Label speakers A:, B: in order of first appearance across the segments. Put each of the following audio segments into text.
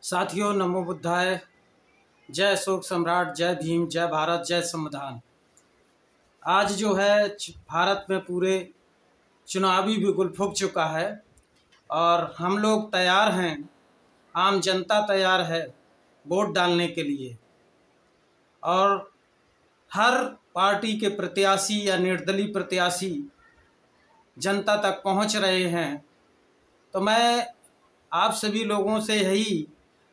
A: साथियों, नमो बुद्धाय। जय अशोक सम्राट, जय भीम, जय भारत, जय संविधान। आज जो है भारत में पूरे चुनावी बिगुल फूंक चुका है और हम लोग तैयार हैं, आम जनता तैयार है वोट डालने के लिए। और हर पार्टी के प्रत्याशी या निर्दलीय प्रत्याशी जनता तक पहुंच रहे हैं। तो मैं आप सभी लोगों से यही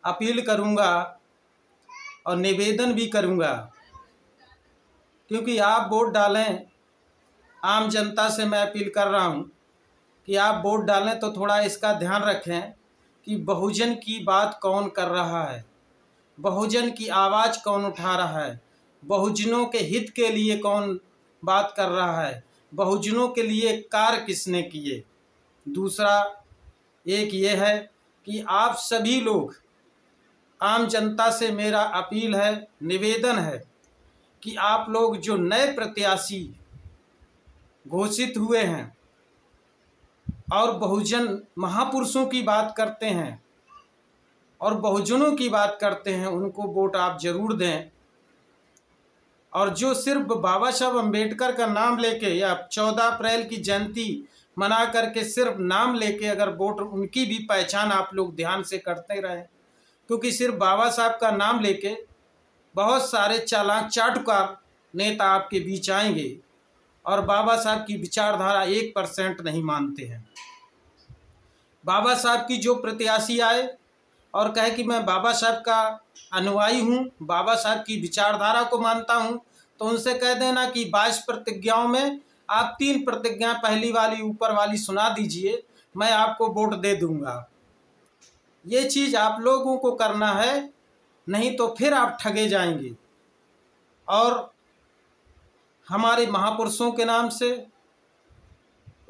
A: अपील करूंगा और निवेदन भी करूंगा, क्योंकि आप वोट डालें। आम जनता से मैं अपील कर रहा हूं कि आप वोट डालें तो थोड़ा इसका ध्यान रखें कि बहुजन की बात कौन कर रहा है, बहुजन की आवाज़ कौन उठा रहा है, बहुजनों के हित के लिए कौन बात कर रहा है, बहुजनों के लिए कार्य किसने किए। दूसरा एक ये है कि आप सभी लोग, आम जनता से मेरा अपील है, निवेदन है कि आप लोग जो नए प्रत्याशी घोषित हुए हैं और बहुजन महापुरुषों की बात करते हैं और बहुजनों की बात करते हैं, उनको वोट आप जरूर दें। और जो सिर्फ बाबा साहब अम्बेडकर का नाम लेके या 14 अप्रैल की जयंती मना करके सिर्फ नाम लेके अगर वोट, उनकी भी पहचान आप लोग ध्यान से करते रहें, क्योंकि सिर्फ बाबा साहब का नाम लेके बहुत सारे चालाक चाटुकार नेता आपके बीच आएंगे और बाबा साहब की विचारधारा 1% नहीं मानते हैं। बाबा साहब की जो प्रत्याशी आए और कहे कि मैं बाबा साहब का अनुयायी हूँ, बाबा साहब की विचारधारा को मानता हूँ, तो उनसे कह देना कि 22 प्रतिज्ञाओं में आप 3 प्रतिज्ञा पहली वाली ऊपर वाली सुना दीजिए, मैं आपको वोट दे दूंगा। ये चीज़ आप लोगों को करना है, नहीं तो फिर आप ठगे जाएंगे। और हमारे महापुरुषों के नाम से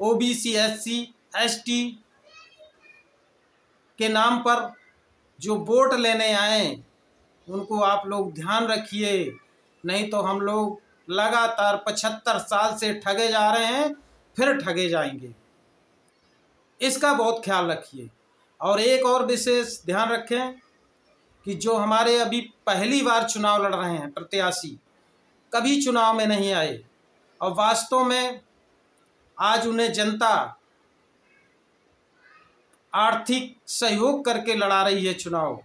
A: ओबीसी, एससी, एसटी के नाम पर जो वोट लेने आए उनको आप लोग ध्यान रखिए, नहीं तो हम लोग लगातार 75 साल से ठगे जा रहे हैं, फिर ठगे जाएंगे। इसका बहुत ख्याल रखिए। और एक और विशेष ध्यान रखें कि जो हमारे अभी पहली बार चुनाव लड़ रहे हैं प्रत्याशी, कभी चुनाव में नहीं आए और वास्तव में आज उन्हें जनता आर्थिक सहयोग करके लड़ा रही है चुनाव,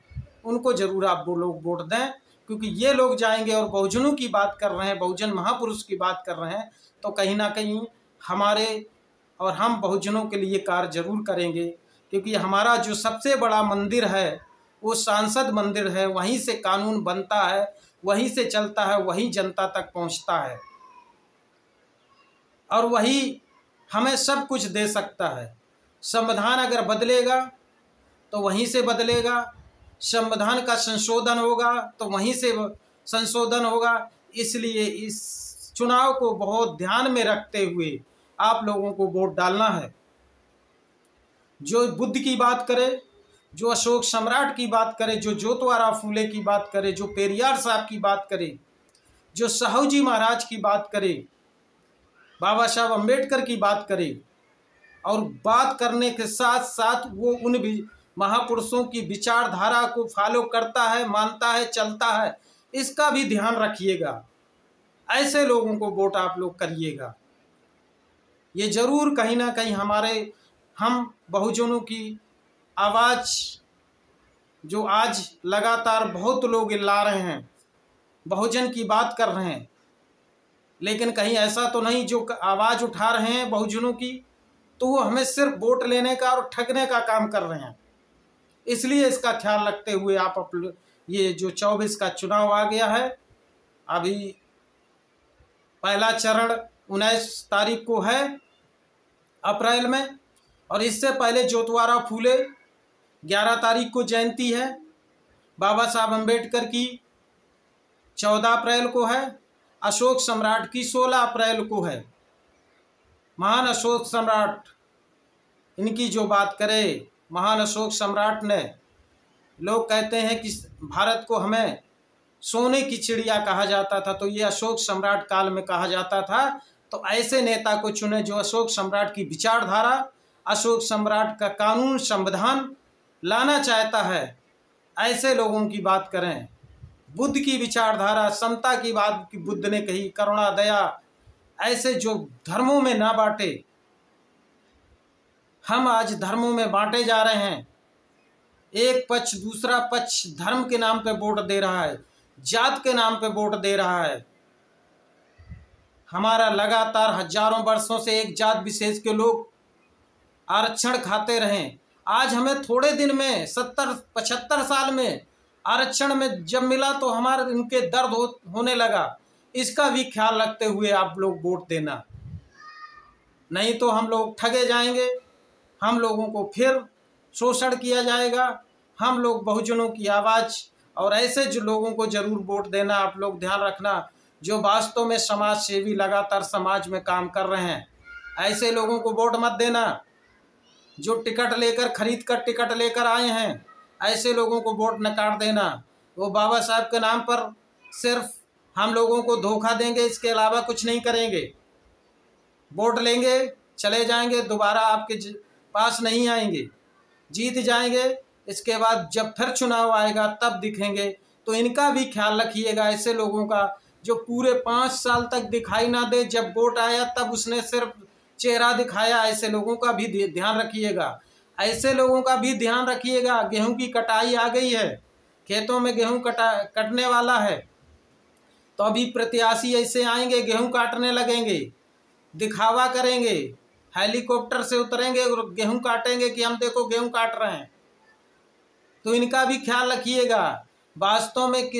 A: उनको जरूर आप वो लोग वोट दें, क्योंकि ये लोग जाएंगे और बहुजनों की बात कर रहे हैं, बहुजन महापुरुष की बात कर रहे हैं, तो कहीं ना कहीं हमारे और हम बहुजनों के लिए कार्य जरूर करेंगे। क्योंकि हमारा जो सबसे बड़ा मंदिर है वो सांसद मंदिर है, वहीं से कानून बनता है, वहीं से चलता है, वहीं जनता तक पहुंचता है और वही हमें सब कुछ दे सकता है। संविधान अगर बदलेगा तो वहीं से बदलेगा, संविधान का संशोधन होगा तो वहीं से संशोधन होगा। इसलिए इस चुनाव को बहुत ध्यान में रखते हुए आप लोगों को वोट डालना है। जो बुद्ध की बात करे, जो अशोक सम्राट की बात करे, जो ज्योतिराव फूले की बात करे, जो पेरियार साहब की बात करे, जो साहू जी महाराज की बात करे, बाबा साहब अम्बेडकर की बात करे, और बात करने के साथ साथ वो उन भी महापुरुषों की विचारधारा को फॉलो करता है, मानता है, चलता है, इसका भी ध्यान रखिएगा। ऐसे लोगों को वोट आप लोग करिएगा। ये जरूर कहीं ना कहीं हम बहुजनों की आवाज़ जो आज लगातार बहुत लोग ला रहे हैं, बहुजन की बात कर रहे हैं, लेकिन कहीं ऐसा तो नहीं जो आवाज़ उठा रहे हैं बहुजनों की, तो वो हमें सिर्फ वोट लेने का और ठगने का काम कर रहे हैं। इसलिए इसका ख्याल रखते हुए आप ये जो 24 का चुनाव आ गया है, अभी पहला चरण 19 तारीख को है अप्रैल में, और इससे पहले ज्योतिराव फूले 11 तारीख को जयंती है, बाबा साहब अम्बेडकर की 14 अप्रैल को है, अशोक सम्राट की 16 अप्रैल को है। महान अशोक सम्राट, इनकी जो बात करें, महान अशोक सम्राट ने, लोग कहते हैं कि भारत को हमें सोने की चिड़िया कहा जाता था, तो ये अशोक सम्राट काल में कहा जाता था। तो ऐसे नेता को चुने जो अशोक सम्राट की विचारधारा, अशोक सम्राट का कानून, संविधान लाना चाहता है, ऐसे लोगों की बात करें। बुद्ध की विचारधारा, समता की बात की बुद्ध ने कही, करुणा, दया, ऐसे जो धर्मों में ना बांटे। हम आज धर्मों में बांटे जा रहे हैं। एक पक्ष दूसरा पक्ष धर्म के नाम पे वोट दे रहा है, जात के नाम पे वोट दे रहा है। हमारा लगातार हजारों वर्षों से एक जात विशेष के लोग आरक्षण खाते रहे। आज हमें थोड़े दिन में 70-75 साल में आरक्षण में जब मिला तो हमारे इनके दर्द होने लगा। इसका भी ख्याल रखते हुए आप लोग वोट देना, नहीं तो हम लोग ठगे जाएंगे। हम लोगों को फिर शोषण किया जाएगा। हम लोग बहुजनों की आवाज़ और ऐसे जो लोगों को जरूर वोट देना। आप लोग ध्यान रखना, जो वास्तव में समाज सेवी लगातार समाज में काम कर रहे हैं, ऐसे लोगों को वोट मत देना। जो टिकट लेकर खरीद कर टिकट लेकर आए हैं, ऐसे लोगों को वोट नकार देना। वो बाबा साहब के नाम पर सिर्फ हम लोगों को धोखा देंगे, इसके अलावा कुछ नहीं करेंगे। वोट लेंगे, चले जाएंगे, दोबारा आपके पास नहीं आएंगे, जीत जाएंगे। इसके बाद जब फिर चुनाव आएगा तब दिखेंगे। तो इनका भी ख्याल रखिएगा, ऐसे लोगों का जो पूरे 5 साल तक दिखाई ना दे, जब वोट आया तब उसने सिर्फ चेहरा दिखाया। ऐसे लोगों का भी ध्यान रखिएगा। ऐसे लोगों का भी ध्यान रखिएगा। गेहूं की कटाई आ गई है, खेतों में गेहूं कटने वाला है, तो अभी प्रत्याशी ऐसे आएंगे, गेहूं काटने लगेंगे, दिखावा करेंगे, हेलीकॉप्टर से उतरेंगे और गेहूं काटेंगे कि हम देखो गेहूं काट रहे हैं। तो इनका भी ख्याल रखिएगा। वास्तव में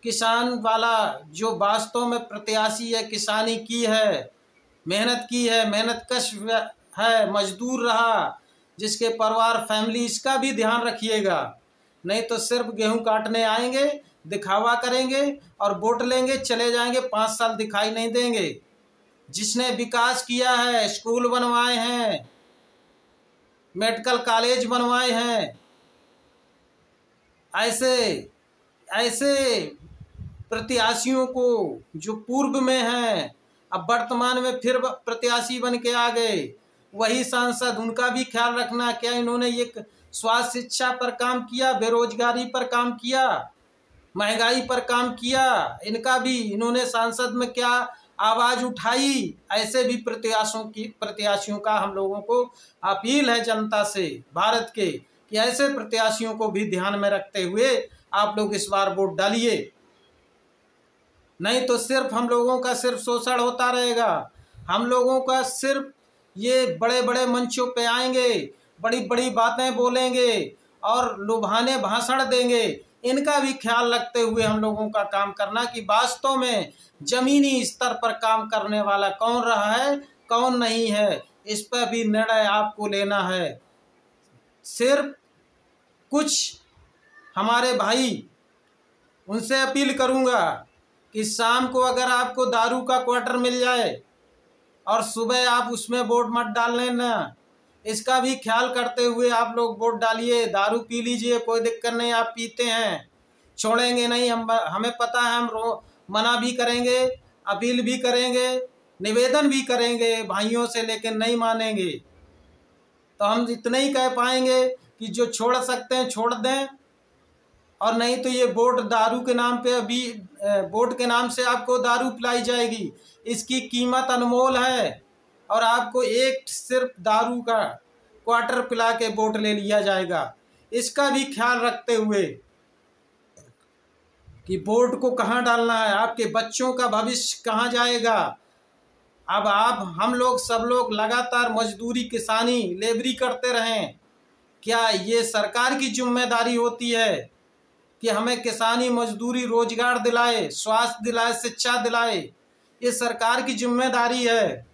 A: किसान वाला जो वास्तव में प्रत्याशी है, किसानी की है, मेहनत की है, मेहनत कश है, मजदूर रहा, जिसके परिवार फैमिली, इसका भी ध्यान रखिएगा। नहीं तो सिर्फ गेहूं काटने आएंगे, दिखावा करेंगे और वोट लेंगे, चले जाएंगे, 5 साल दिखाई नहीं देंगे। जिसने विकास किया है, स्कूल बनवाए हैं, मेडिकल कॉलेज बनवाए हैं, ऐसे प्रत्याशियों को जो पूर्व में हैं, अब वर्तमान में फिर प्रत्याशी बन के आ गए, वही सांसद, उनका भी ख्याल रखना। क्या इन्होंने ये स्वास्थ्य शिक्षा पर काम किया, बेरोजगारी पर काम किया, महंगाई पर काम किया? इनका भी, इन्होंने सांसद में क्या आवाज़ उठाई? ऐसे भी प्रत्याशियों का हम लोगों को अपील है जनता से, भारत के, कि ऐसे प्रत्याशियों को भी ध्यान में रखते हुए आप लोग इस बार वोट डालिए। नहीं तो सिर्फ हम लोगों का सिर्फ शोषण होता रहेगा। हम लोगों का सिर्फ ये बड़े बड़े मंचों पे आएंगे, बड़ी बड़ी बातें बोलेंगे और लुभाने भाषण देंगे। इनका भी ख्याल रखते हुए हम लोगों का काम करना कि वास्तव में जमीनी स्तर पर काम करने वाला कौन रहा है, कौन नहीं है, इस पर भी निर्णय आपको लेना है। सिर्फ कुछ हमारे भाई, उनसे अपील करूंगा कि शाम को अगर आपको दारू का क्वार्टर मिल जाए और सुबह आप उसमें वोट मत डाल लेना। इसका भी ख्याल करते हुए आप लोग वोट डालिए। दारू पी लीजिए, कोई दिक्कत नहीं, आप पीते हैं, छोड़ेंगे नहीं। हमें पता है, हम मना भी करेंगे, अपील भी करेंगे, निवेदन भी करेंगे भाइयों से, लेकिन नहीं मानेंगे। तो हम इतना ही कह पाएंगे कि जो छोड़ सकते हैं छोड़ दें, और नहीं तो ये वोट दारू के नाम पे, अभी वोट के नाम से आपको दारू पिलाई जाएगी। इसकी कीमत अनमोल है और आपको एक सिर्फ दारू का क्वार्टर पिला के वोट ले लिया जाएगा। इसका भी ख्याल रखते हुए कि वोट को कहाँ डालना है, आपके बच्चों का भविष्य कहाँ जाएगा। अब हम लोग सब लोग लगातार मजदूरी, किसानी, लेबरी करते रहें। क्या ये सरकार की जिम्मेदारी होती है कि हमें किसानी, मजदूरी, रोजगार दिलाए, स्वास्थ्य दिलाए, शिक्षा दिलाए? ये सरकार की जिम्मेदारी है।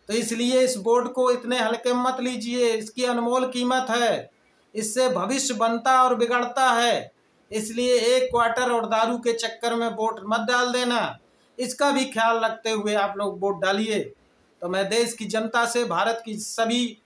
A: तो इसलिए इस वोट को इतने हल्के मत लीजिए, इसकी अनमोल कीमत है, इससे भविष्य बनता और बिगड़ता है। इसलिए एक क्वार्टर और दारू के चक्कर में वोट मत डाल देना। इसका भी ख्याल रखते हुए आप लोग वोट डालिए। तो मैं देश की जनता से, भारत की सभी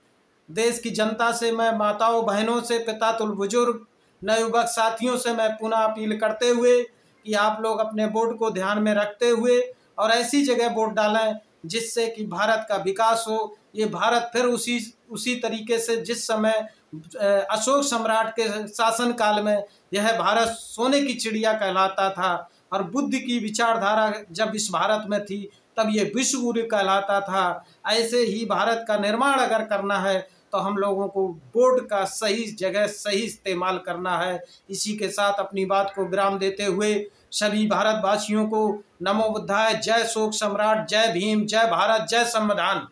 A: देश की जनता से, मैं माताओं बहनों से, पिता तुल बुजुर्ग, नवयुवक साथियों से मैं पुनः अपील करते हुए कि आप लोग अपने वोट को ध्यान में रखते हुए और ऐसी जगह वोट डालें जिससे कि भारत का विकास हो, ये भारत फिर उसी तरीके से जिस समय अशोक सम्राट के शासन काल में यह भारत सोने की चिड़िया कहलाता था और बुद्ध की विचारधारा जब इस भारत में थी तब ये विश्व गुरु कहलाता था। ऐसे ही भारत का निर्माण अगर करना है तो हम लोगों को बोर्ड का सही जगह सही इस्तेमाल करना है। इसी के साथ अपनी बात को विराम देते हुए सभी भारतवासियों को नमो बुद्धाय, जय अशोक सम्राट, जय भीम, जय भारत, जय संविधान।